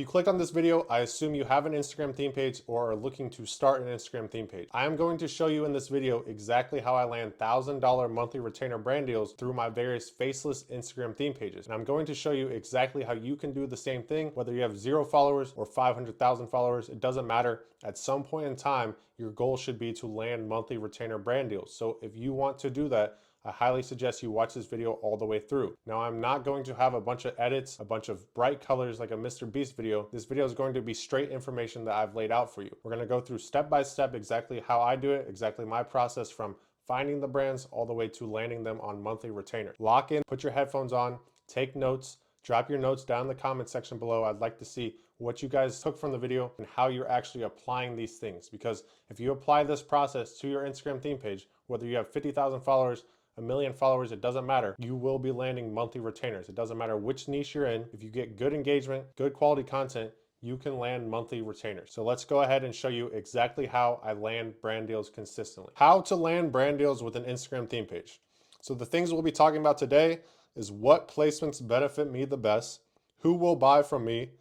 You clicked on this video, I assume you have an Instagram theme page or are looking to start an Instagram theme page. I am going to show you in this video exactly how I land $1,000 monthly retainer brand deals through my various faceless Instagram theme pages. And I'm going to show you exactly how you can do the same thing, whether you have 0 followers or 500,000 followers, it doesn't matter. At some point in time, your goal should be to land monthly retainer brand deals. So if you want to do that, I highly suggest you watch this video all the way through. Now, I'm not going to have a bunch of edits, a bunch of bright colors like a Mr. Beast video. This video is going to be straight information that I've laid out for you. We're going to go through step by step exactly how I do it, exactly my process from finding the brands all the way to landing them on monthly retainer. Lock in, put your headphones on, take notes, drop your notes down in the comment section below. I'd like to see what you guys took from the video and how you're actually applying these things. Because if you apply this process to your Instagram theme page, whether you have 50,000 followers, 1,000,000 followers, it doesn't matter. You will be landing monthly retainers. It doesn't matter which niche you're in. If you get good engagement, good quality content, you can land monthly retainers. So let's go ahead and show you exactly how I land brand deals consistently. How to land brand deals with an Instagram theme page. So the things we'll be talking about today is what placements benefit me the best, who will buy from me,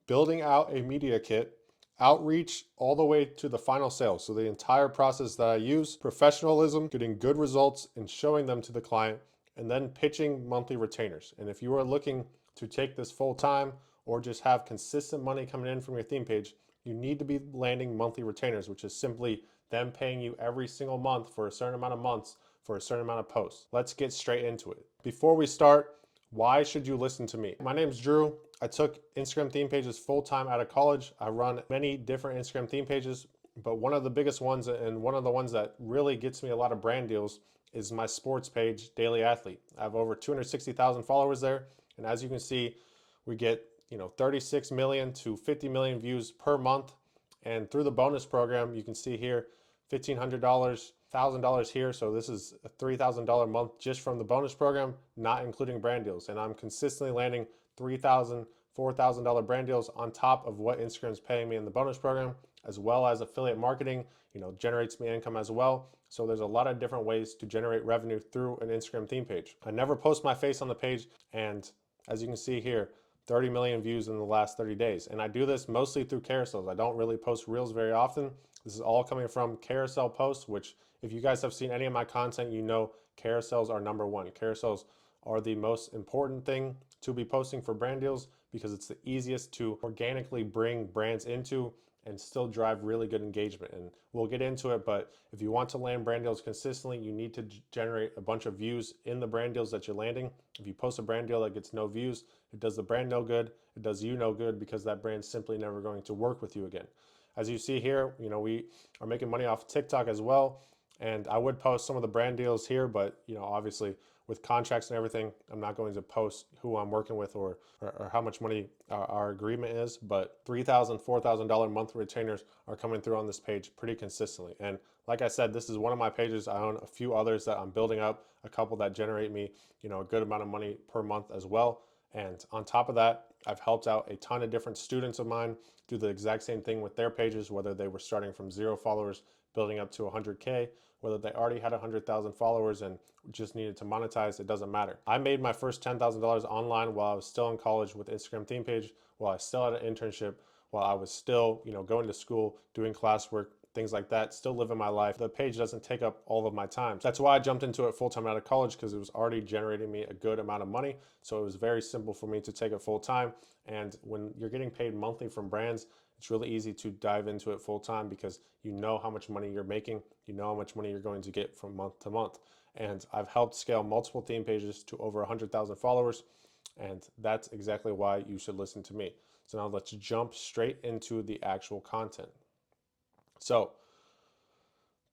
building out a media kit, outreach all the way to the final sale. So the entire process that I use, professionalism, getting good results and showing them to the client, and then pitching monthly retainers. And if you are looking to take this full time or just have consistent money coming in from your theme page, you need to be landing monthly retainers, which is simply them paying you every single month for a certain amount of months for a certain amount of posts. Let's get straight into it. Before we start, why should you listen to me? My name's Drew. I took Instagram theme pages full-time out of college. I run many different Instagram theme pages, but one of the biggest ones and one of the ones that really gets me a lot of brand deals is my sports page, Daily Athlete. I have over 260,000 followers there, and as you can see, we get 36 million to 50 million views per month. And through the bonus program, you can see here, $1,500, $1,000 here. So this is a $3,000 month just from the bonus program, not including brand deals. And I'm consistently landing $3,000, $4,000 brand deals on top of what Instagram's paying me in the bonus program, as well as affiliate marketing, generates me income as well. So there's a lot of different ways to generate revenue through an Instagram theme page. I never post my face on the page, and as you can see here, 30 million views in the last 30 days. And I do this mostly through carousels. I don't really post reels very often. This is all coming from carousel posts, which if you guys have seen any of my content, you know carousels are number one. Carousels are the most important thing to be posting for brand deals because it's the easiest to organically bring brands into and still drive really good engagement. And we'll get into it, but if you want to land brand deals consistently, you need to generate a bunch of views in the brand deals that you're landing. If you post a brand deal that gets no views, it does the brand no good, it does you no good because that brand's simply never going to work with you again. As you see here, we are making money off TikTok as well. And I would post some of the brand deals here, but obviously with contracts and everything, I'm not going to post who I'm working with or how much money our agreement is, but $3,000, $4,000 monthly retainers are coming through on this page pretty consistently. And like I said, this is one of my pages. I own a few others that I'm building up, a couple that generate me, a good amount of money per month as well. And on top of that, I've helped out a ton of different students of mine do the exact same thing with their pages, whether they were starting from 0 followers, building up to 100K, whether they already had 100,000 followers and just needed to monetize, it doesn't matter. I made my first $10,000 online while I was still in college with Instagram theme page, while I still had an internship, while I was still, going to school, doing classwork, things like that, still living my life. The page doesn't take up all of my time. That's why I jumped into it full-time out of college, because it was already generating me a good amount of money. So it was very simple for me to take it full-time. And when you're getting paid monthly from brands, it's really easy to dive into it full-time because you know how much money you're making, you know how much money you're going to get from month to month. And I've helped scale multiple theme pages to over 100,000 followers. And that's exactly why you should listen to me. So now let's jump straight into the actual content. So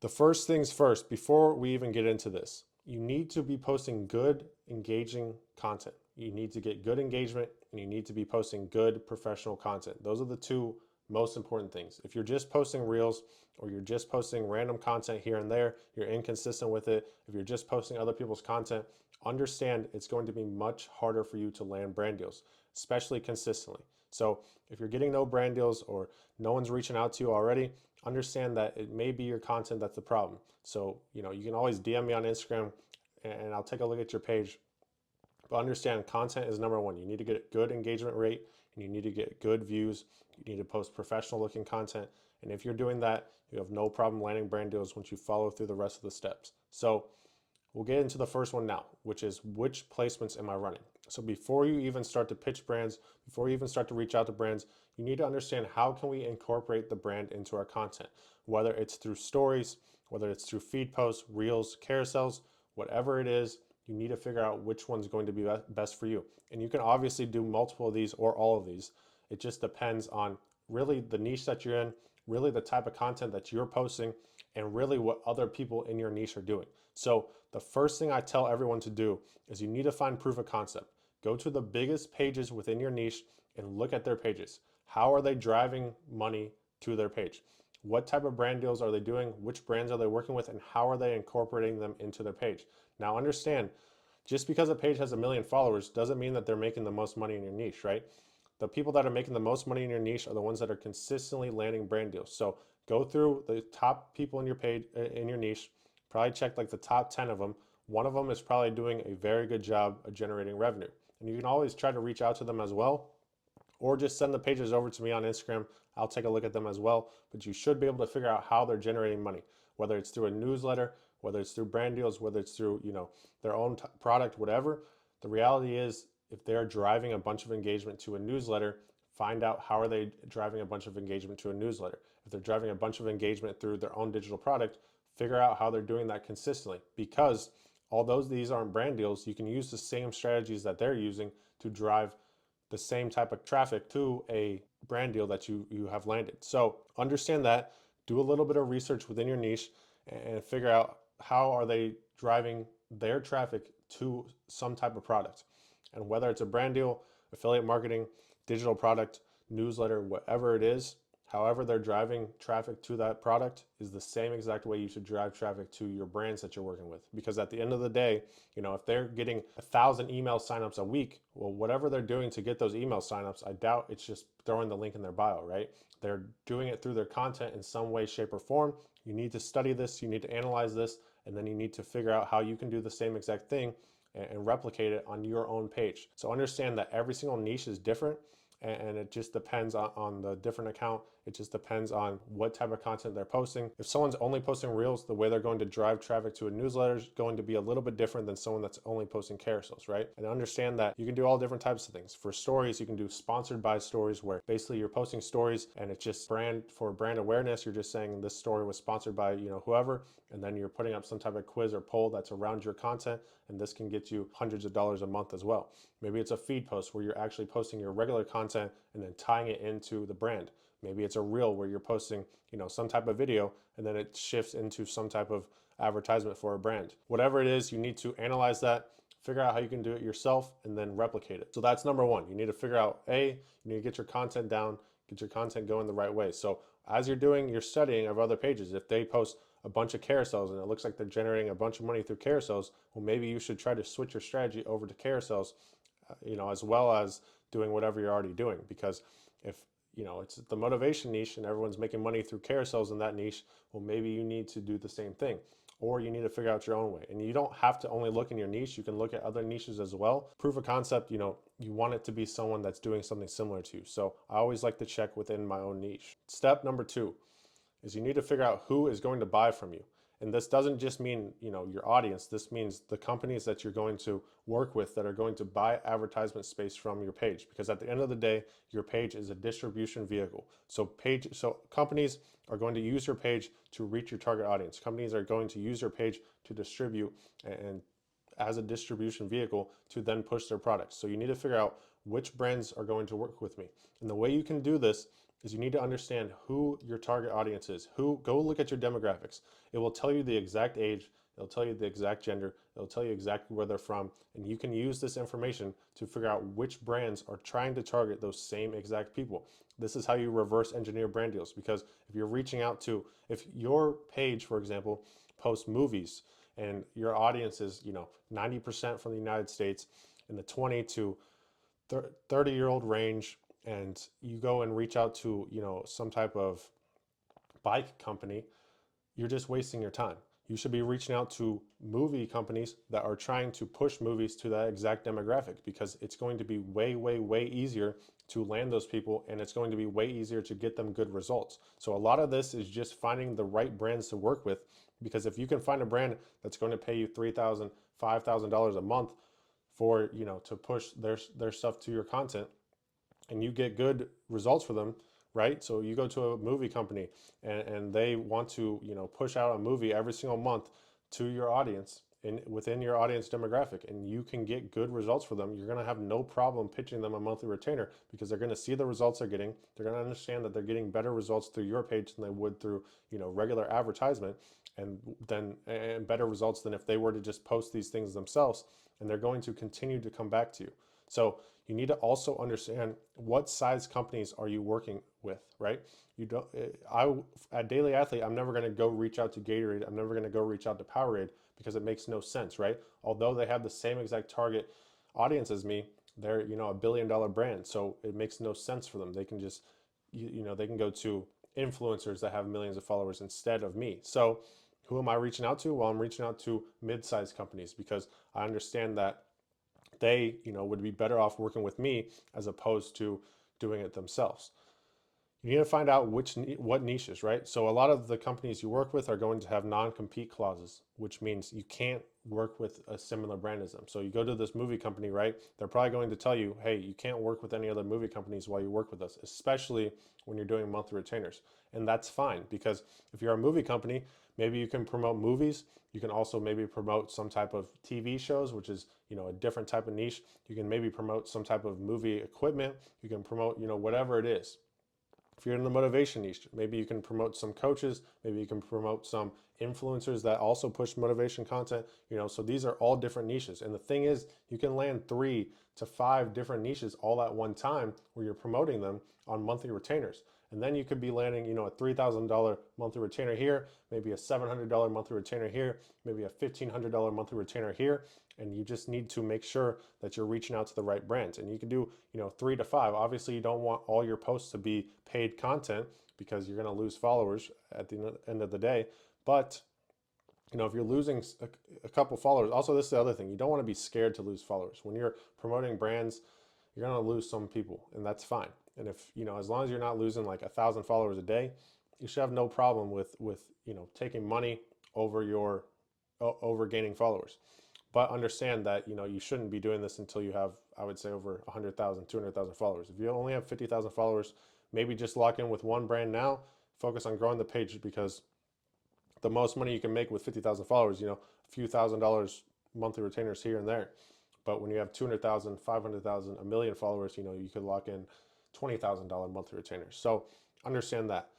the first things first, before we even get into this, you need to be posting good, engaging content. You need to get good engagement and you need to be posting good professional content. Those are the two most important things. If you're just posting reels or you're just posting random content here and there, you're inconsistent with it. If you're just posting other people's content, understand it's going to be much harder for you to land brand deals, especially consistently. So if you're getting no brand deals or no one's reaching out to you already, understand that it may be your content that's the problem. So, you can always DM me on Instagram and I'll take a look at your page. But understand content is number one. You need to get a good engagement rate. and you need to get good views. You need to post professional looking content. And if you're doing that, you have no problem landing brand deals once you follow through the rest of the steps. So we'll get into the first one now, which is which placements am I running? So before you even start to pitch brands, before you even start to reach out to brands, you need to understand how can we incorporate the brand into our content, whether it's through stories, whether it's through feed posts, reels, carousels, whatever it is, you need to figure out which one's going to be best for you. And you can obviously do multiple of these or all of these. It just depends on really the niche that you're in, really the type of content that you're posting, and really what other people in your niche are doing. So the first thing I tell everyone to do is you need to find proof of concept. Go to the biggest pages within your niche and look at their pages. How are they driving money to their page? What type of brand deals are they doing? Which brands are they working with? And how are they incorporating them into their page? Now understand, just because a page has 1 million followers doesn't mean that they're making the most money in your niche, right? The people that are making the most money in your niche are the ones that are consistently landing brand deals. So go through the top people in your page, in your niche, probably check like the top 10 of them. One of them is probably doing a very good job of generating revenue. And you can always try to reach out to them as well, or just send the pages over to me on Instagram. I'll take a look at them as well. But you should be able to figure out how they're generating money, whether it's through a newsletter, whether it's through brand deals, whether it's through, their own product, whatever. The reality is, if they're driving a bunch of engagement to a newsletter, find out how are they driving a bunch of engagement to a newsletter. If they're driving a bunch of engagement through their own digital product, figure out how they're doing that consistently. Because although these aren't brand deals, you can use the same strategies that they're using to drive the same type of traffic to a brand deal that you have landed. So understand that, do a little bit of research within your niche and figure out how are they driving their traffic to some type of product. And whether it's a brand deal, affiliate marketing, digital product, newsletter, whatever it is, however they're driving traffic to that product is the same exact way you should drive traffic to your brands that you're working with. Because at the end of the day, if they're getting 1,000 email signups a week, well, whatever they're doing to get those email signups, I doubt it's just throwing the link in their bio, right? They're doing it through their content in some way, shape, or form. You need to study this, you need to analyze this, and then you need to figure out how you can do the same exact thing and replicate it on your own page. So understand that every single niche is different, and it just depends on the different account. It just depends on what type of content they're posting. If someone's only posting reels, the way they're going to drive traffic to a newsletter is going to be a little bit different than someone that's only posting carousels, right? And understand that you can do all different types of things. For stories, you can do sponsored by stories, where basically you're posting stories and it's just brand awareness. You're just saying this story was sponsored by whoever, and then you're putting up some type of quiz or poll that's around your content, and this can get you hundreds of dollars a month as well. Maybe it's a feed post where you're actually posting your regular content and then tying it into the brand. Maybe it's a reel where you're posting, some type of video, and then it shifts into some type of advertisement for a brand. Whatever it is, you need to analyze that, figure out how you can do it yourself, and then replicate it. So that's number one. You need to figure out, you need to get your content down, get your content going the right way. So as you're doing your studying of other pages, if they post a bunch of carousels and it looks like they're generating a bunch of money through carousels, well, maybe you should try to switch your strategy over to carousels, as well as doing whatever you're already doing. Because if it's the motivation niche and everyone's making money through carousels in that niche, well, maybe you need to do the same thing, or you need to figure out your own way. And you don't have to only look in your niche. You can look at other niches as well. Proof of concept, you want it to be someone that's doing something similar to you. So I always like to check within my own niche. Step number 2 is you need to figure out who is going to buy from you. And this doesn't just mean, your audience. This means the companies that you're going to work with that are going to buy advertisement space from your page. Because at the end of the day, your page is a distribution vehicle. So companies are going to use your page to reach your target audience. Companies are going to use your page to distribute and as a distribution vehicle to then push their products. So you need to figure out which brands are going to work with me. And the way you can do this is you need to understand who your target audience is. Go look at your demographics. It will tell you the exact age, it'll tell you the exact gender, it'll tell you exactly where they're from, and you can use this information to figure out which brands are trying to target those same exact people. This is how you reverse engineer brand deals, because if your page, for example, posts movies and your audience is, 90% from the United States in the 20 to 30-year-old range, and you go and reach out to some type of bike company, you're just wasting your time. You should be reaching out to movie companies that are trying to push movies to that exact demographic, because it's going to be way, way, way easier to land those people, and it's going to be way easier to get them good results. So a lot of this is just finding the right brands to work with, because if you can find a brand that's going to pay you $3,000, $5,000 a month for, to push their stuff to your content, and you get good results for them, right? So you go to a movie company, and they want to, push out a movie every single month to your audience and within your audience demographic, and you can get good results for them. You're going to have no problem pitching them a monthly retainer, because they're going to see the results they're getting. They're going to understand that they're getting better results through your page than they would through, regular advertisement, and better results than if they were to just post these things themselves. And they're going to continue to come back to you. So you need to also understand what size companies are you working with, right? You don't. At Daily Athlete, I'm never going to go reach out to Gatorade. I'm never going to go reach out to Powerade, because it makes no sense, right? Although they have the same exact target audience as me, they're a $1 billion brand, so it makes no sense for them. They can just they can go to influencers that have millions of followers instead of me. So who am I reaching out to? Well, I'm reaching out to mid-sized companies, because I understand that they, would be better off working with me as opposed to doing it themselves. You need to find out what niches, right? So a lot of the companies you work with are going to have non-compete clauses, which means you can't work with a similar brand as them. So you go to this movie company, right? They're probably going to tell you, hey, you can't work with any other movie companies while you work with us, especially when you're doing monthly retainers. And that's fine, because if you're a movie company, maybe you can promote movies. You can also maybe promote some type of TV shows, which is, a different type of niche. You can maybe promote some type of movie equipment. You can promote, whatever it is. If you're in the motivation niche, maybe you can promote some coaches, maybe you can promote some influencers that also push motivation content, so these are all different niches. And the thing is, you can land 3 to 5 different niches all at one time where you're promoting them on monthly retainers. And then you could be landing, a $3,000 monthly retainer here, maybe a $700 monthly retainer here, maybe a $1,500 monthly retainer here. And you just need to make sure that you're reaching out to the right brands. And you can do, 3 to 5. Obviously, you don't want all your posts to be paid content, because you're going to lose followers at the end of the day. But if you're losing a couple followers, also this is the other thing, you don't want to be scared to lose followers. When you're promoting brands, you're going to lose some people, and that's fine. And if, as long as you're not losing like 1,000 followers a day, you should have no problem with taking money over gaining followers. But understand that, you shouldn't be doing this until you have, I would say, over 100,000, 200,000 followers. If you only have 50,000 followers, maybe just lock in with one brand now, focus on growing the page, because the most money you can make with 50,000 followers, a few $1,000s monthly retainers here and there. But when you have 200,000, 500,000, a million followers, you could lock in $20,000 monthly retainers. So understand that.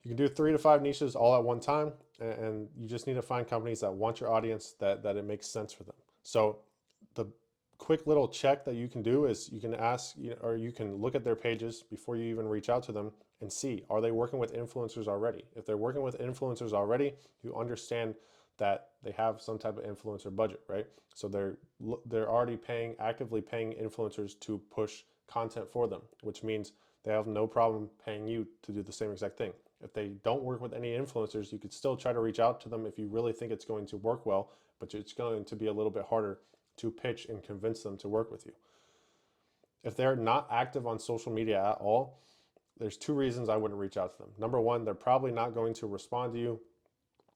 You can do 3 to 5 niches all at one time, and you just need to find companies that want your audience, that it makes sense for them. So the quick little check that you can do is you can ask, or you can look at their pages before you even reach out to them and see, are they working with influencers already? If they're working with influencers already, you understand that they have some type of influencer budget, right? So they're already actively paying influencers to push content for them, which means they have no problem paying you to do the same exact thing. If they don't work with any influencers, you could still try to reach out to them if you really think it's going to work well, but it's going to be a little bit harder to pitch and convince them to work with you. If they're not active on social media at all, there's 2 reasons I wouldn't reach out to them. Number 1, they're probably not going to respond to you.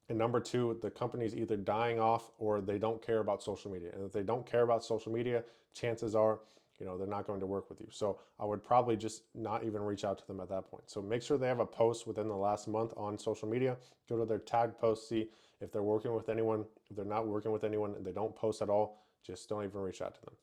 And number 2, the company's either dying off or they don't care about social media. And if they don't care about social media, chances are, they're not going to work with you. So I would probably just not even reach out to them at that point. So make sure they have a post within the last month on social media. Go to their tag post, see if they're working with anyone. If they're not working with anyone and they don't post at all, just don't even reach out to them.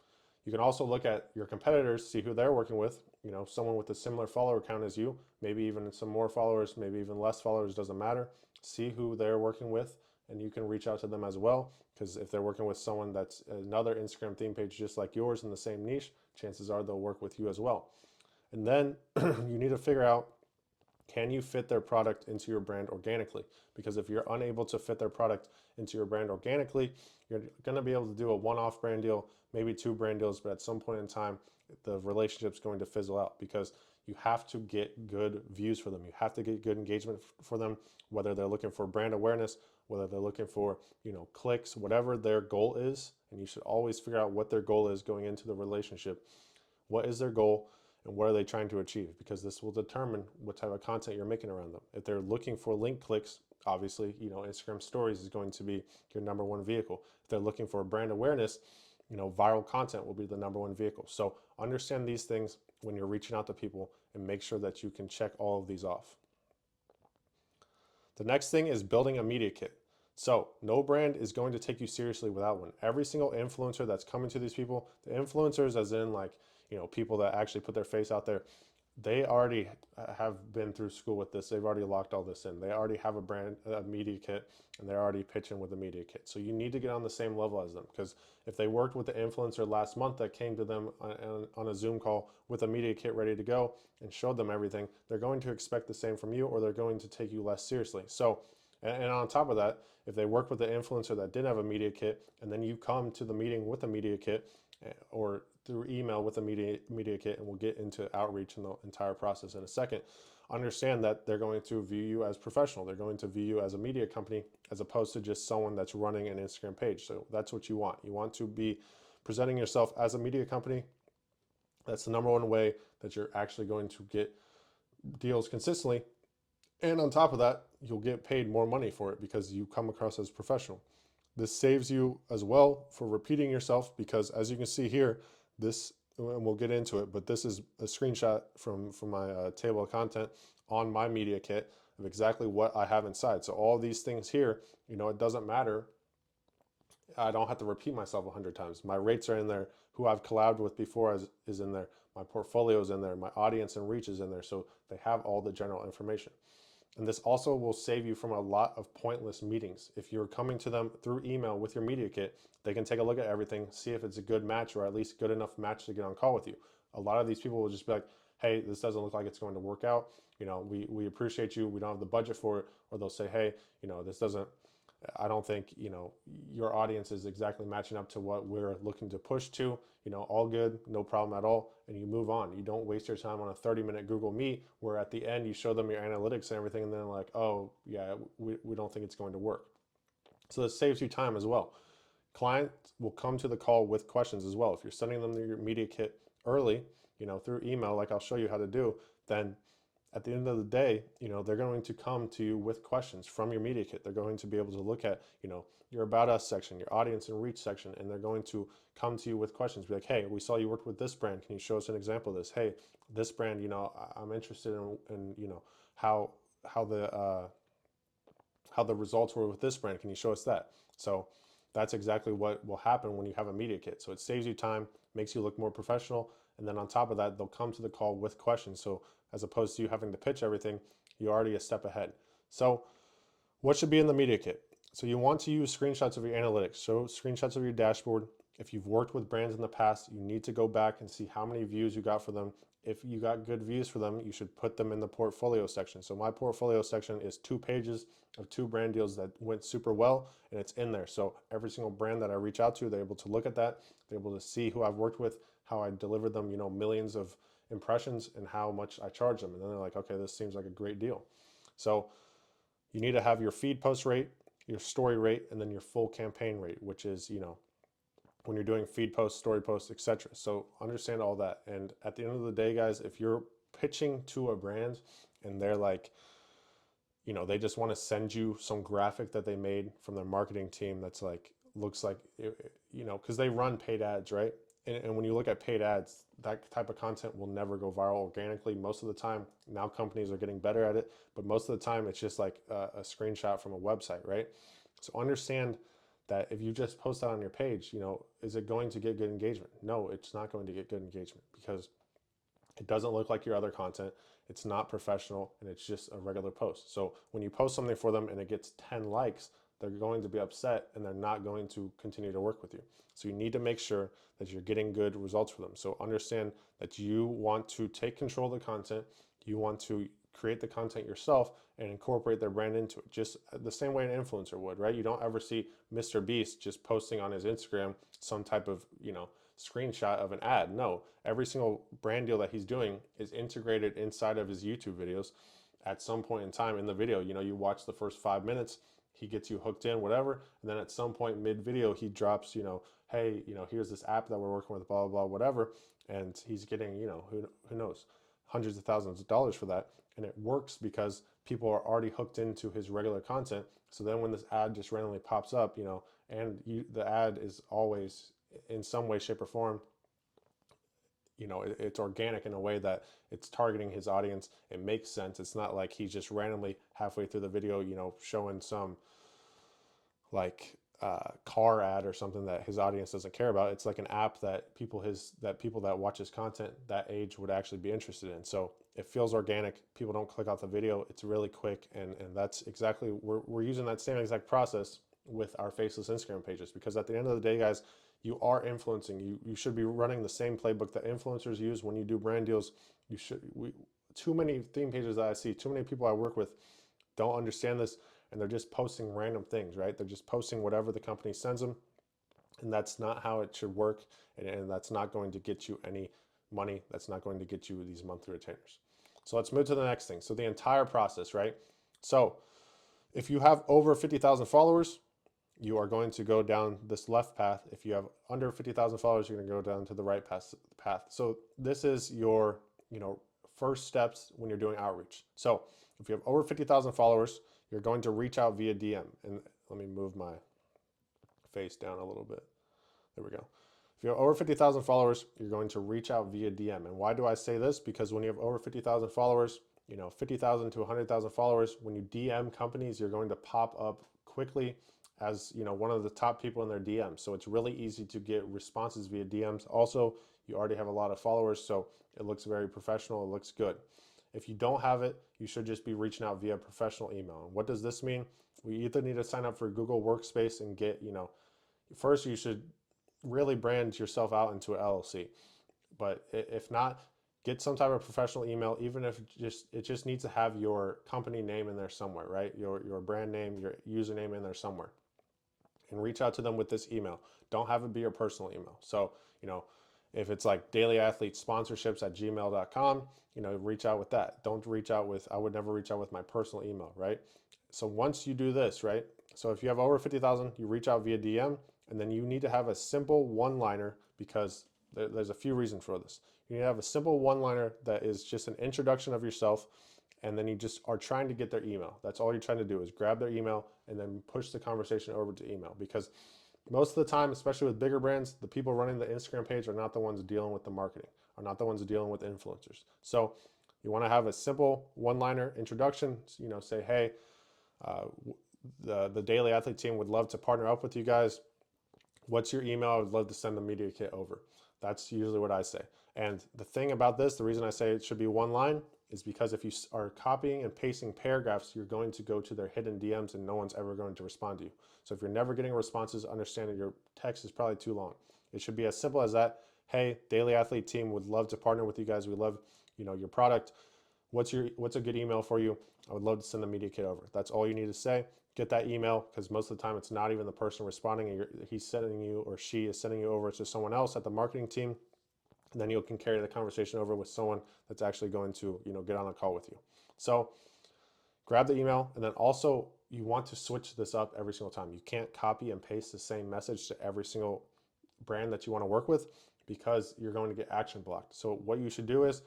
You can also look at your competitors, see who they're working with. Someone with a similar follower count as you, maybe even some more followers, maybe even less followers, doesn't matter. See who they're working with, and you can reach out to them as well, because if they're working with someone that's another Instagram theme page just like yours in the same niche, chances are they'll work with you as well. And then you need to figure out, can you fit their product into your brand organically? Because if you're unable to fit their product into your brand organically, you're going to be able to do a one-off brand deal, maybe 2 brand deals, but at some point in time, the relationship's going to fizzle out, because you have to get good views for them. You have to get good engagement for them, whether they're looking for brand awareness whether they're looking for, clicks, whatever their goal is. And you should always figure out what their goal is going into the relationship. What is their goal and what are they trying to achieve? Because this will determine what type of content you're making around them. If they're looking for link clicks, obviously, Instagram stories is going to be your number one vehicle. If they're looking for brand awareness, viral content will be the number one vehicle. So understand these things when you're reaching out to people and make sure that you can check all of these off. The next thing is building a media kit. So no brand is going to take you seriously without one. Every single influencer that's coming to these people, the influencers as in like, people that actually put their face out there, they already have been through school with this. They've already locked all this in. They already have a media kit, and they're already pitching with a media kit. So you need to get on the same level as them, because if they worked with the influencer last month that came to them on a Zoom call with a media kit ready to go and showed them everything, they're going to expect the same from you, or they're going to take you less seriously. So, and on top of that, if they work with the influencer that didn't have a media kit, and then you come to the meeting with a media kit, or through email with a media kit, and we'll get into outreach and the entire process in a second, understand that they're going to view you as professional. They're going to view you as a media company as opposed to just someone that's running an Instagram page. So that's what you want. You want to be presenting yourself as a media company. That's the number one way that you're actually going to get deals consistently. And on top of that, you'll get paid more money for it because you come across as professional. This saves you as well for repeating yourself, because as you can see here, this, and we'll get into it, but this is a screenshot from my table of content on my media kit of exactly what I have inside. So all these things here, it doesn't matter. I don't have to repeat myself 100 times. My rates are in there. Who I've collabed with before is in there. My portfolio is in there. My audience and reach is in there. So they have all the general information. And this also will save you from a lot of pointless meetings. If you're coming to them through email with your media kit, they can take a look at everything, see if it's a good match, or at least good enough match to get on call with you. A lot of these people will just be like, hey, this doesn't look like it's going to work out. We appreciate you. We don't have the budget for it. Or they'll say, hey, this doesn't, I don't think, your audience is exactly matching up to what we're looking to push to, all good, no problem at all. And you move on. You don't waste your time on a 30-minute Google Meet where at the end you show them your analytics and everything, and then like, oh yeah, we don't think it's going to work. So this saves you time as well. Clients will come to the call with questions as well. If you're sending them your media kit early, through email, like I'll show you how to do, then at the end of the day, they're going to come to you with questions from your media kit. They're going to be able to look at, your About Us section, your audience and reach section, and they're going to come to you with questions. Be like, hey, we saw you worked with this brand. Can you show us an example of this? Hey, this brand, I'm interested in how the results were with this brand. Can you show us that? So that's exactly what will happen when you have a media kit. So it saves you time, makes you look more professional, and then on top of that, they'll come to the call with questions. So as opposed to you having to pitch everything, you're already a step ahead. So what should be in the media kit? So you want to use screenshots of your analytics. Show screenshots of your dashboard. If you've worked with brands in the past, you need to go back and see how many views you got for them. If you got good views for them, you should put them in the portfolio section. So my portfolio section is 2 pages of 2 brand deals that went super well, and it's in there. So every single brand that I reach out to, they're able to look at that. They're able to see who I've worked with, how I delivered them, millions of impressions, and how much I charge them. And then they're like, okay, this seems like a great deal. So you need to have your feed post rate, your story rate, and then your full campaign rate, which is, when you're doing feed posts, story posts, etc. So understand all that. And at the end of the day, guys, if you're pitching to a brand and they're like, they just want to send you some graphic that they made from their marketing team that's like, looks like, because they run paid ads, right? And when you look at paid ads, that type of content will never go viral organically. Most of the time, now companies are getting better at it, but most of the time it's just like a screenshot from a website, right? So understand that if you just post that on your page, is it going to get good engagement? No, it's not going to get good engagement because it doesn't look like your other content. It's not professional, and it's just a regular post. So when you post something for them and it gets 10 likes, they're going to be upset and they're not going to continue to work with you. So you need to make sure that you're getting good results for them. So understand that you want to take control of the content. You want to create the content yourself and incorporate their brand into it, just the same way an influencer would, right? You don't ever see Mr. Beast just posting on his Instagram some type of, screenshot of an ad. No, every single brand deal that he's doing is integrated inside of his YouTube videos at some point in time in the video. You watch the first 5 minutes he gets you hooked in, whatever. And then at some point mid video, he drops, hey, here's this app that we're working with, blah, blah, blah, whatever. And he's getting, who knows, hundreds of thousands of dollars for that. And it works because people are already hooked into his regular content. So then when this ad just randomly pops up, and the ad is always in some way, shape, or form, it's organic in a way that it's targeting his audience. It makes sense. It's not like he's just randomly halfway through the video, showing some like car ad or something that his audience doesn't care about. It's like an app that people that watch his content that age would actually be interested in. So it feels organic. People don't click off the video. It's really quick, and that's exactly, we're using that same exact process with our faceless Instagram pages, because at the end of the day, guys, you are influencing. You should be running the same playbook that influencers use when you do brand deals. Too many theme pages that I see, too many people I work with don't understand this, and they're just posting random things, right? They're just posting whatever the company sends them, and that's not how it should work, and that's not going to get you any money. That's not going to get you these monthly retainers. So let's move to the next thing. So the entire process, right? So if you have over 50,000 followers, you are going to go down this left path. If you have under 50,000 followers, you're going to go down to the right path. So this is your, first steps when you're doing outreach. So if you have over 50,000 followers, you're going to reach out via DM. And let me move my face down a little bit. There we go. If you have over 50,000 followers, you're going to reach out via DM. And why do I say this? Because when you have over 50,000 followers, 50,000 to 100,000 followers, when you DM companies, you're going to pop up quickly as one of the top people in their DMs. So it's really easy to get responses via DMs. Also, you already have a lot of followers, so it looks very professional. It looks good. If you don't have it, you should just be reaching out via professional email. And what does this mean? We either need to sign up for Google Workspace and get, first you should really brand yourself out into an LLC. But if not, get some type of professional email, even if it just needs to have your company name in there somewhere, right? Your brand name, your username in there somewhere. And reach out to them with this email. Don't have it be your personal email. So, if it's like dailyathletesponsorships@gmail.com, reach out with that. Don't reach out with, I would never reach out with my personal email, right? So once you do this, right? So if you have over 50,000, you reach out via DM, and then you need to have a simple one-liner, because there's a few reasons for this. You need to have a simple one-liner that is just an introduction of yourself, and then you just are trying to get their email. That's all you're trying to do, is grab their email and then push the conversation over to email. Because most of the time, especially with bigger brands, the people running the Instagram page are not the ones dealing with the marketing, are not the ones dealing with influencers. So you want to have a simple one-liner introduction. Say, hey, the Daily Athlete team would love to partner up with you guys. What's your email? I would love to send the media kit over. That's usually what I say. And the thing about this, the reason I say it should be one line, is because if you are copying and pasting paragraphs, you're going to go to their hidden DMs and no one's ever going to respond to you. So if you're never getting responses, understand that your text is probably too long. It should be as simple as that. Hey, Daily Athlete team would love to partner with you guys. We love, your product. What's a good email for you? I would love to send the media kit over. That's all you need to say. Get that email, because most of the time it's not even the person responding, and he's sending you, or she is sending you over to someone else at the marketing team. And then you can carry the conversation over with someone that's actually going to, get on a call with you. So grab the email, and then also you want to switch this up every single time. You can't copy and paste the same message to every single brand that you want to work with, because you're going to get action blocked. So what you should do is,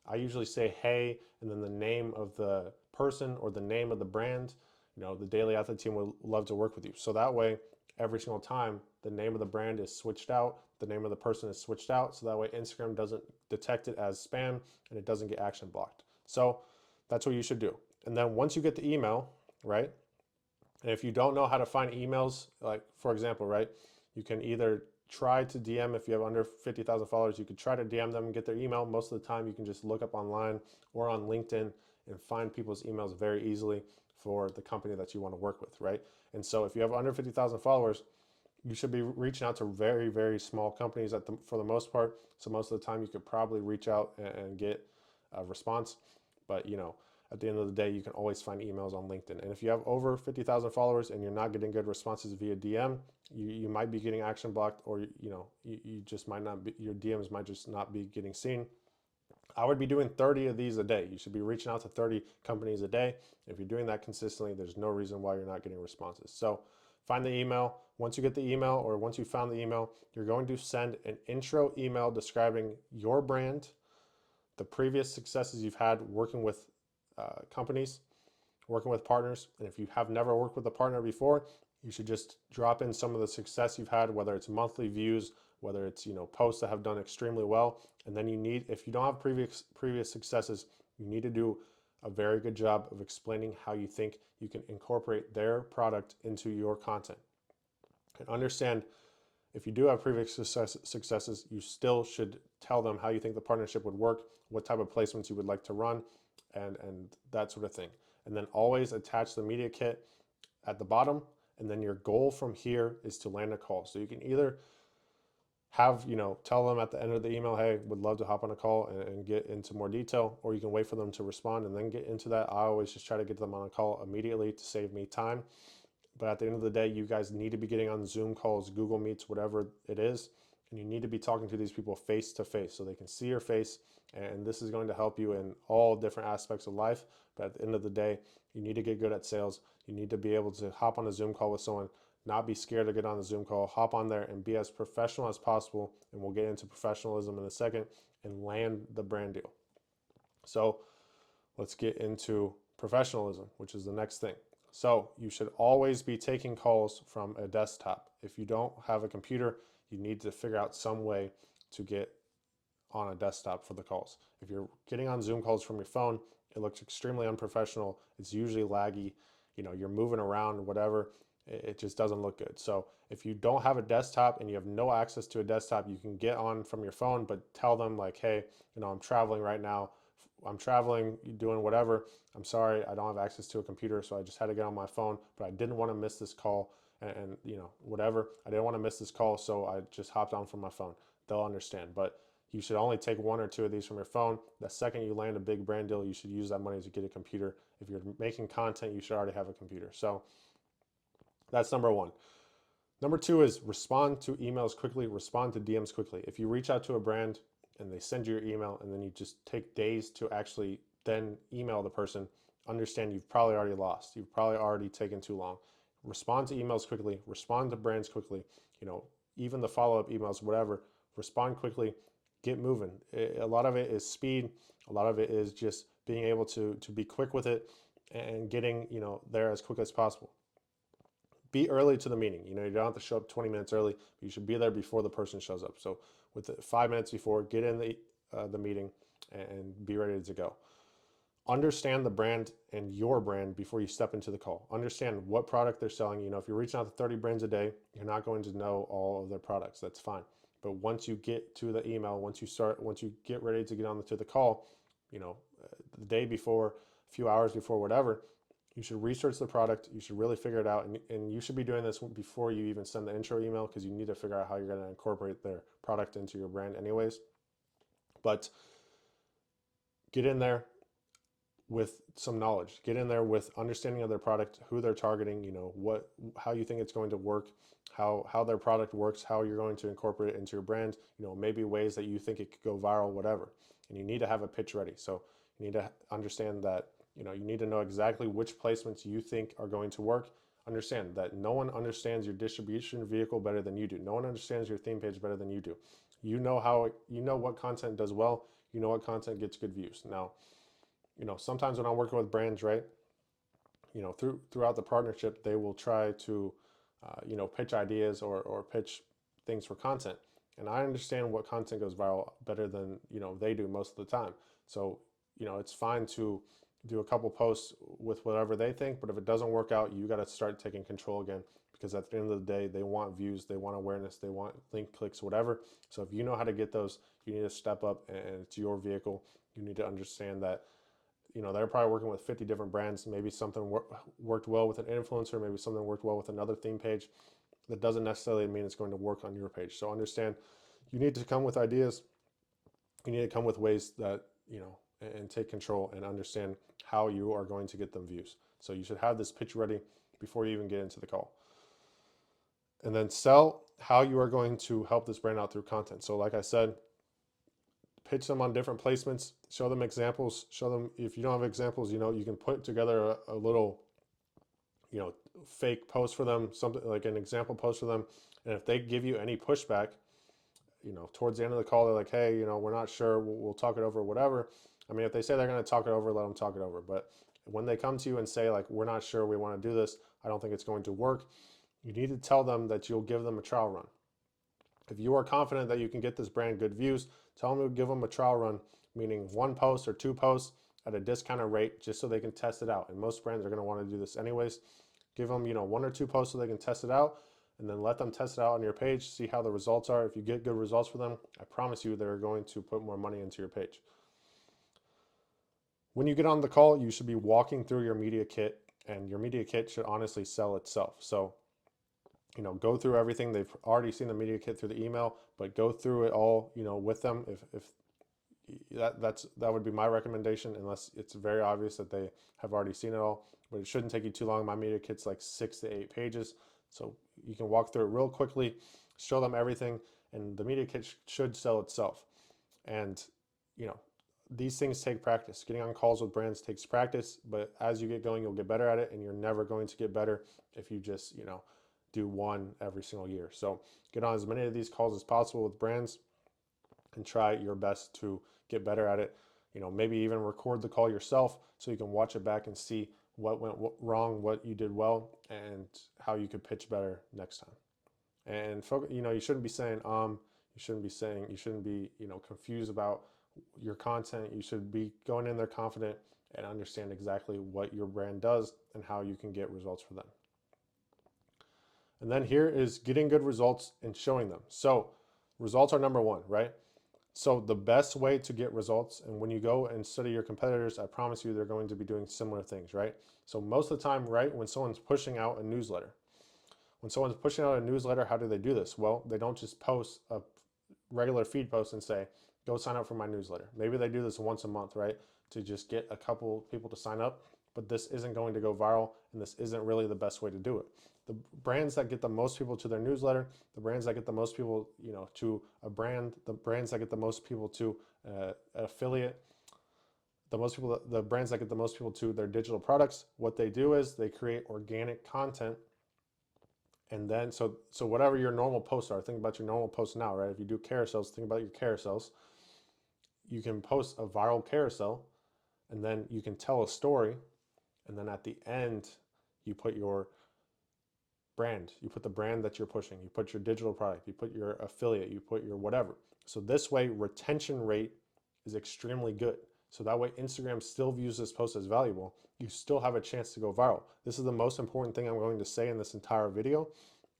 I usually say, hey, and then the name of the person or the name of the brand. The Daily Athlete team would love to work with you. So that way, every single time, the name of the brand is switched out, the name of the person is switched out, so that way Instagram doesn't detect it as spam and it doesn't get action blocked. So that's what you should do. And then once you get the email, right? And if you don't know how to find emails, like for example, right, you can either try to DM, if you have under 50,000 followers, you could try to DM them and get their email. Most of the time you can just look up online or on LinkedIn and find people's emails very easily for the company that you want to work with, right? And so if you have under 50,000 followers, you should be reaching out to very, very small companies for the most part. So most of the time you could probably reach out and get a response. But at the end of the day, you can always find emails on LinkedIn. And if you have over 50,000 followers and you're not getting good responses via DM, you might be getting action blocked, or you just might not be, your DMs might just not be getting seen. I would be doing 30 of these a day. You should be reaching out to 30 companies a day. If you're doing that consistently, there's no reason why you're not getting responses. So find the email. Once you get the email, or once you found the email, you're going to send an intro email describing your brand, the previous successes you've had working with companies, working with partners. And if you have never worked with a partner before, you should just drop in some of the success you've had, whether it's monthly views, whether it's posts that have done extremely well. And then if you don't have previous successes, you need to do a very good job of explaining how you think you can incorporate their product into your content. And understand, if you do have previous successes, you still should tell them how you think the partnership would work, what type of placements you would like to run, and that sort of thing. And then always attach the media kit at the bottom. And then your goal from here is to land a call. So you can either tell them at the end of the email, hey, would love to hop on a call and get into more detail, or you can wait for them to respond and then get into that. I always just try to get them on a call immediately to save me time. But at the end of the day, you guys need to be getting on Zoom calls, Google Meets, whatever it is. And you need to be talking to these people face to face so they can see your face. And this is going to help you in all different aspects of life. But at the end of the day, you need to get good at sales. You need to be able to hop on a Zoom call with someone, not be scared to get on the Zoom call, hop on there and be as professional as possible. And we'll get into professionalism in a second, and land the brand deal. So let's get into professionalism, which is the next thing. So you should always be taking calls from a desktop. If you don't have a computer, you need to figure out some way to get on a desktop for the calls. If you're getting on Zoom calls from your phone, it looks extremely unprofessional. It's usually laggy. You're moving around, whatever. It just doesn't look good. So if you don't have a desktop and you have no access to a desktop, you can get on from your phone, but tell them like, hey, I'm traveling right now. I'm traveling, doing whatever. I'm sorry, I don't have access to a computer, so I just had to get on my phone, but I didn't want to miss this call and whatever. I didn't want to miss this call, so I just hopped on from my phone. They'll understand. But you should only take one or two of these from your phone. The second you land a big brand deal, you should use that money to get a computer. If you're making content, you should already have a computer. So that's number one. Number two is respond to emails quickly, respond to DMs quickly. If you reach out to a brand and they send you your email and then you just take days to actually then email the person, understand you've probably already lost. You've probably already taken too long. Respond to emails quickly, respond to brands quickly, even the follow-up emails, whatever, respond quickly, get moving. A lot of it is speed. A lot of it is just being able to be quick with it and getting, there as quick as possible. Be early to the meeting. You don't have to show up 20 minutes early, but you should be there before the person shows up. So with 5 minutes before, get in the meeting and be ready to go. Understand the brand and your brand before you step into the call. Understand what product they're selling. If you're reaching out to 30 brands a day, you're not going to know all of their products. That's fine. But once you get to the email, once you get ready to get on to the call, the day before, a few hours before, whatever, you should research the product. You should really figure it out. And you should be doing this before you even send the intro email, because you need to figure out how you're going to incorporate their product into your brand anyways. But get in there with some knowledge. Get in there with understanding of their product, who they're targeting, how you think it's going to work, how their product works, how you're going to incorporate it into your brand, maybe ways that you think it could go viral, whatever. And you need to have a pitch ready. So you need to understand that, you need to know exactly which placements you think are going to work. Understand that no one understands your distribution vehicle better than you do. No one understands your theme page better than you do. You know what content does well. You know what content gets good views. Now, sometimes when I'm working with brands, right, throughout the partnership, they will try to, pitch ideas or pitch things for content. And I understand what content goes viral better than, they do most of the time. So, it's fine to do a couple posts with whatever they think, but if it doesn't work out, you got to start taking control again, because at the end of the day, they want views, they want awareness, they want link clicks, whatever. So if you know how to get those, you need to step up, and it's your vehicle. You need to understand that, they're probably working with 50 different brands. Maybe something worked well with an influencer, maybe something worked well with another theme page. That doesn't necessarily mean it's going to work on your page. So understand, you need to come with ideas. You need to come with ways that, and take control and understand how you are going to get them views. So you should have this pitch ready before you even get into the call. And then sell how you are going to help this brand out through content. So like I said, pitch them on different placements, show them examples, show them, if you don't have examples, you can put together a little, fake post for them, something like an example post for them. And if they give you any pushback, towards the end of the call, they're like, hey, we're not sure, we'll talk it over, whatever. I mean, if they say they're going to talk it over, let them talk it over. But when they come to you and say, like, we're not sure, we want to do this, I don't think it's going to work, you need to tell them that you'll give them a trial run. If you are confident that you can get this brand good views, tell them to give them a trial run, meaning 1 post or 2 posts at a discounted rate, just so they can test it out. And most brands are going to want to do this anyways. Give them, 1 or 2 posts so they can test it out, and then let them test it out on your page, see how the results are. If you get good results for them, I promise you they're going to put more money into your page. When you get on the call, you should be walking through your media kit, and your media kit should honestly sell itself. So, go through everything. They've already seen the media kit through the email, but go through it all, with them. If that would be my recommendation, unless it's very obvious that they have already seen it all. But it shouldn't take you too long. My media kit's like 6 to 8 pages, so you can walk through it real quickly, show them everything, and the media kit should sell itself. And these things take practice. Getting on calls with brands takes practice, but as you get going, you'll get better at it, and you're never going to get better if you just do one every single year. So get on as many of these calls as possible with brands and try your best to get better at it. Maybe even record the call yourself so you can watch it back and see what went wrong, what you did well, and how you could pitch better next time. And you shouldn't be saying you shouldn't be confused about your content. You should be going in there confident and understand exactly what your brand does and how you can get results for them. And then here is getting good results and showing them. So results are number 1, right? So the best way to get results, and when you go and study your competitors, I promise you they're going to be doing similar things, right? So most of the time, right, when someone's pushing out a newsletter, how do they do this? Well, they don't just post a regular feed post and say, go sign up for my newsletter. Maybe they do this once a month, right, to just get a couple people to sign up, but this isn't going to go viral, and this isn't really the best way to do it. The brands that get the most people to their newsletter, the brands that get the most people, to a brand, the brands that get the most people to an affiliate, the brands that get the most people to their digital products, what they do is they create organic content. And then, so whatever your normal posts are, think about your normal posts now, right? If you do carousels, think about your carousels. You can post a viral carousel, and then you can tell a story, and then at the end, you put your brand, you put the brand that you're pushing, you put your digital product, you put your affiliate, you put your whatever. So this way, retention rate is extremely good. So that way, Instagram still views this post as valuable. You still have a chance to go viral. This is the most important thing I'm going to say in this entire video.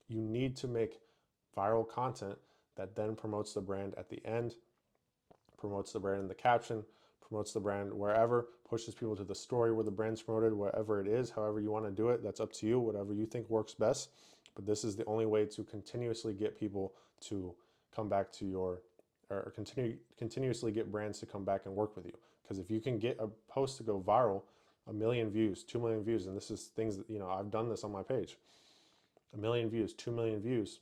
You need to make viral content that then promotes the brand at the end, promotes the brand in the caption, promotes the brand wherever, pushes people to the story where the brand's promoted, wherever it is, however you want to do it. That's up to you, whatever you think works best. But this is the only way to continuously get people to come back to your, or continuously get brands to come back and work with you. Because if you can get a post to go viral, 1 million views, 2 million views, and this is things that, I've done this on my page, 1 million views, 2 million views,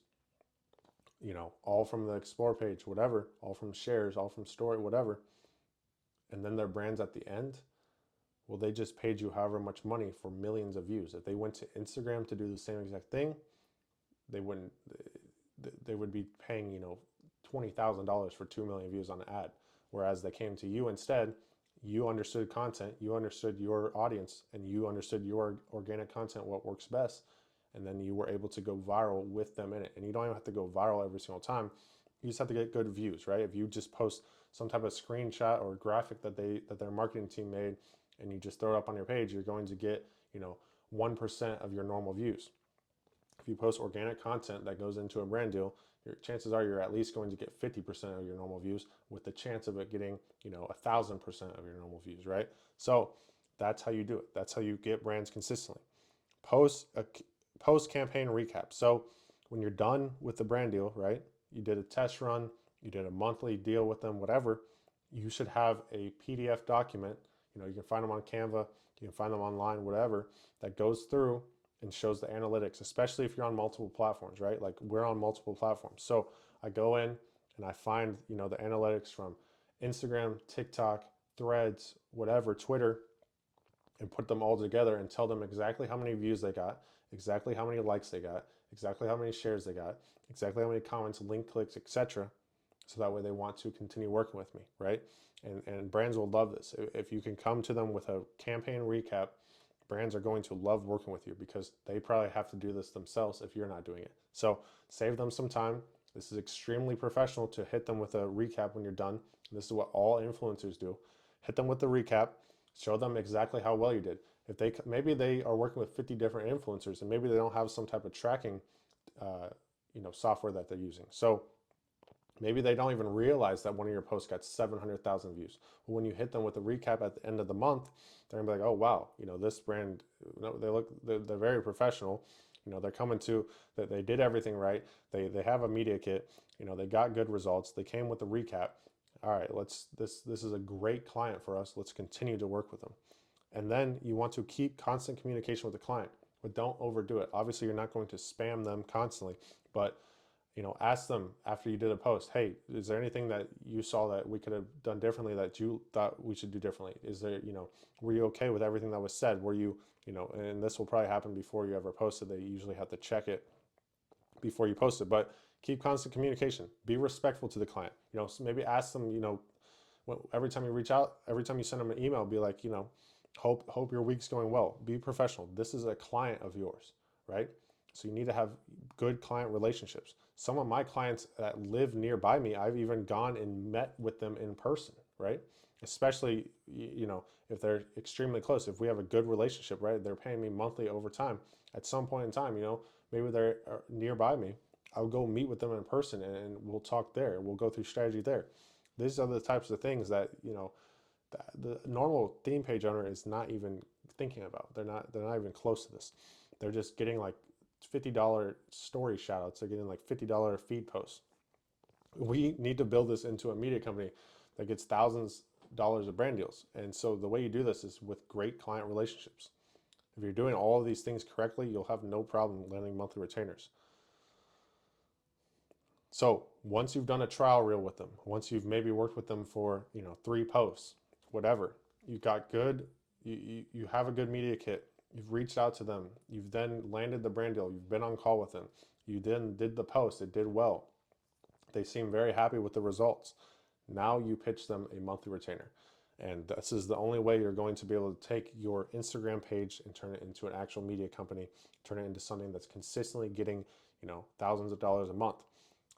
all from the explore page, whatever, all from shares, all from story, whatever, and then their brands at the end, well, they just paid you however much money for millions of views. If they went to Instagram to do the same exact thing, they would be paying, $20,000 for 2 million views on an ad. Whereas they came to you instead, you understood content, you understood your audience, and you understood your organic content, what works best. And then you were able to go viral with them in it. And you don't even have to go viral every single time. You just have to get good views, right? If you just post some type of screenshot or graphic that their marketing team made, and you just throw it up on your page, you're going to get, 1% of your normal views. If you post organic content that goes into a brand deal, your chances are you're at least going to get 50% of your normal views, with the chance of it getting, 1,000% of your normal views, right? So that's how you do it. That's how you get brands consistently. Post campaign recap. So when you're done with the brand deal, right? You did a test run, you did a monthly deal with them, whatever, you should have a PDF document. You can find them on Canva, you can find them online, whatever, that goes through and shows the analytics, especially if you're on multiple platforms, right? Like we're on multiple platforms. So I go in and I find, the analytics from Instagram, TikTok, Threads, whatever, Twitter, and put them all together and tell them exactly how many views they got, exactly how many likes they got, exactly how many shares they got, exactly how many comments, link clicks, etc. So that way they want to continue working with me, right? And brands will love this. If you can come to them with a campaign recap, brands are going to love working with you because they probably have to do this themselves if you're not doing it. So save them some time. This is extremely professional to hit them with a recap when you're done. This is what all influencers do. Hit them with the recap, show them exactly how well you did. If they maybe they are working with 50 different influencers and maybe they don't have some type of tracking software that they're using. So maybe they don't even realize that one of your posts got 700,000 views. Well, when you hit them with a recap at the end of the month, they're gonna be like, oh, wow, this brand, they're very professional. They're coming to that they did everything right. They have a media kit. They got good results. They came with a recap. All right, this is a great client for us. Let's continue to work with them. And then you want to keep constant communication with the client, but don't overdo it. Obviously, you're not going to spam them constantly, but ask them after you did a post, hey, is there anything that you saw that we could have done differently that you thought we should do differently? Is there, were you okay with everything that was said? Were you, and this will probably happen before you ever posted. They usually have to check it before you post it, but keep constant communication. Be respectful to the client. So maybe ask them, every time you reach out, every time you send them an email, be like, hope your week's going well. Be professional. This is a client of yours, right? So you need to have good client relationships. Some of my clients that live nearby me, I've even gone and met with them in person, right? Especially, if they're extremely close. If we have a good relationship, right? They're paying me monthly over time. At some point in time, maybe they're nearby me. I'll go meet with them in person and we'll talk there. We'll go through strategy there. These are the types of things that, the normal theme page owner is not even thinking about. They're not even close to this. They're just getting like $50 story shout outs. They're getting like $50 feed posts. We need to build this into a media company that gets thousands of dollars of brand deals. And so the way you do this is with great client relationships. If you're doing all of these things correctly, you'll have no problem landing monthly retainers. So once you've done a trial reel with them, once you've maybe worked with them for 3 posts, whatever, you got good, you have a good media kit, you've reached out to them, you've then landed the brand deal, you've been on call with them, you then did the post, it did well, they seem very happy with the results. Now you pitch them a monthly retainer. And this is the only way you're going to be able to take your Instagram page and turn it into an actual media company, turn it into something that's consistently getting, thousands of dollars a month.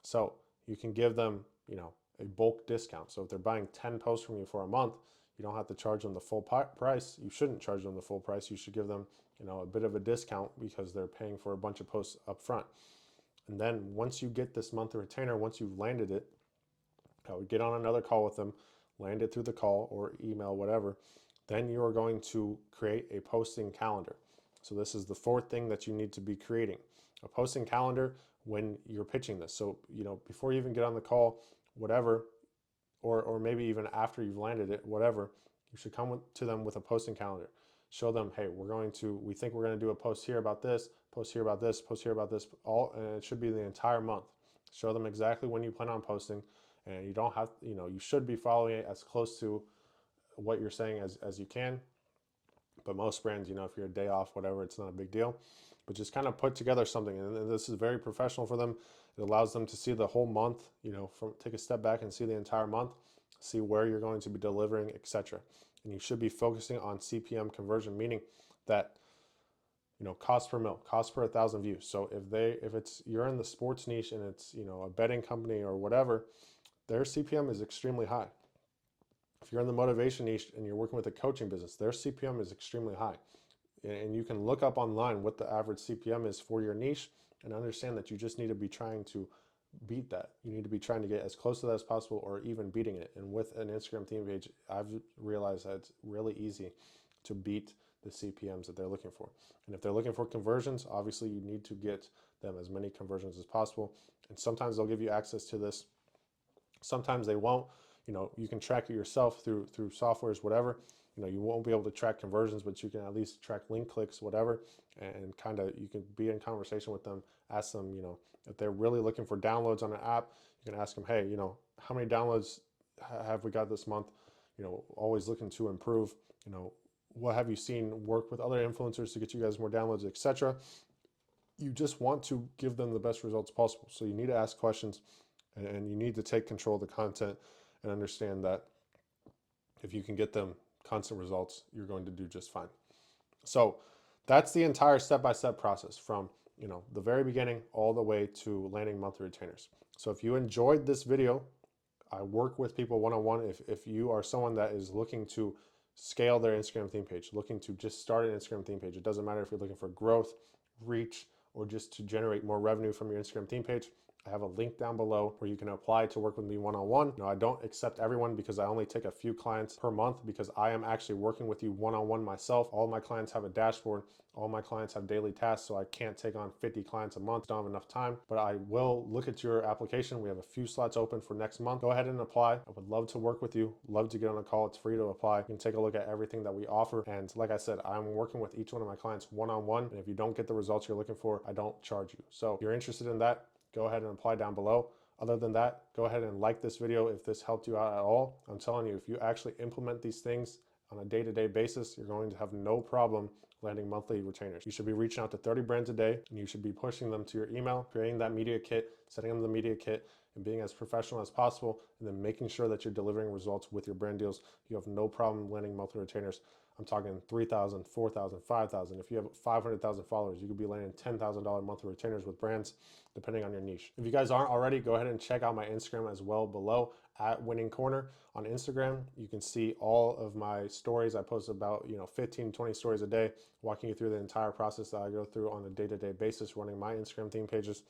So you can give them, a bulk discount. So if they're buying 10 posts from you for a month, you don't have to charge them the full price. You shouldn't charge them the full price. You should give them, a bit of a discount because they're paying for a bunch of posts up front. And then once you get this monthly retainer, once you've landed it, I would get on another call with them, land it through the call or email, whatever. Then you are going to create a posting calendar. So this is the 4th thing that you need to be creating, a posting calendar when you're pitching this. So, before you even get on the call, whatever, or maybe even after you've landed it, whatever, you should come to them with a posting calendar. Show them, hey, we think we're going to do a post here about this, post here about this, post here about this, and it should be the entire month. Show them exactly when you plan on posting, and you don't have, you should be following it as close to what you're saying as you can. But most brands, if you're a day off, whatever, it's not a big deal. But just kind of put together something, and this is very professional for them. It allows them to see the whole month, take a step back and see the entire month, see where you're going to be delivering, etc. And you should be focusing on CPM conversion, meaning that cost per mil, cost per 1,000 views. So if you're in the sports niche and it's a betting company or whatever, their CPM is extremely high. If you're in the motivation niche and you're working with a coaching business, their CPM is extremely high. And you can look up online what the average CPM is for your niche and understand that you just need to be trying to beat that. You need to be trying to get as close to that as possible or even beating it. And with an Instagram theme page, I've realized that it's really easy to beat the CPMs that they're looking for. And if they're looking for conversions, obviously you need to get them as many conversions as possible. And sometimes they'll give you access to this. Sometimes they won't. You can track it yourself through softwares, whatever. You won't be able to track conversions, but you can at least track link clicks, whatever, and kind of you can be in conversation with them, ask them, if they're really looking for downloads on an app, you can ask them, hey, how many downloads have we got this month? You know, always looking to improve. You know, what have you seen work with other influencers to get you guys more downloads, etc. You just want to give them the best results possible. So you need to ask questions, and you need to take control of the content and understand that if you can get them constant results, you're going to do just fine. So that's the entire step-by-step process from, you know, the very beginning all the way to landing monthly retainers. So if you enjoyed this video, I work with people one-on-one. If you are someone that is looking to scale their Instagram theme page, looking to just start an Instagram theme page, it doesn't matter if you're looking for growth, reach, or just to generate more revenue from your Instagram theme page, I have a link down below where you can apply to work with me one-on-one. Now, I don't accept everyone because I only take a few clients per month because I am actually working with you one-on-one myself. All my clients have a dashboard. All my clients have daily tasks, so I can't take on 50 clients a month. Don't have enough time, but I will look at your application. We have a few slots open for next month. Go ahead and apply. I would love to work with you. Love to get on a call. It's free to apply. You can take a look at everything that we offer. And like I said, I'm working with each one of my clients one-on-one. And if you don't get the results you're looking for, I don't charge you. So if you're interested in that, go ahead and apply down below. Other than that, go ahead and like this video if this helped you out at all. I'm telling you, if you actually implement these things on a day-to-day basis, you're going to have no problem landing monthly retainers. You should be reaching out to 30 brands a day, and you should be pushing them to your email, creating that media kit, setting them the media kit, and being as professional as possible, and then making sure that you're delivering results with your brand deals. You have no problem landing monthly retainers. I'm talking 3,000, 4,000, 5,000. If you have 500,000 followers, you could be landing $10,000 monthly retainers with brands, depending on your niche. If you guys aren't already, go ahead and check out my Instagram as well below at Winning Corner. On Instagram, you can see all of my stories. I post about 15, 20 stories a day, walking you through the entire process that I go through on a day-to-day basis, running my Instagram theme pages,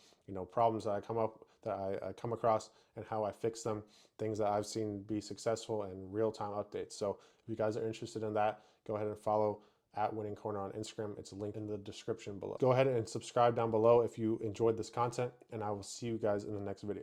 problems that I come across and how I fix them, things that I've seen be successful, and real-time updates. So if you guys are interested in that, go ahead and follow at Winning Corner on Instagram. It's linked in the description below. Go ahead and subscribe down below if you enjoyed this content, and I will see you guys in the next video.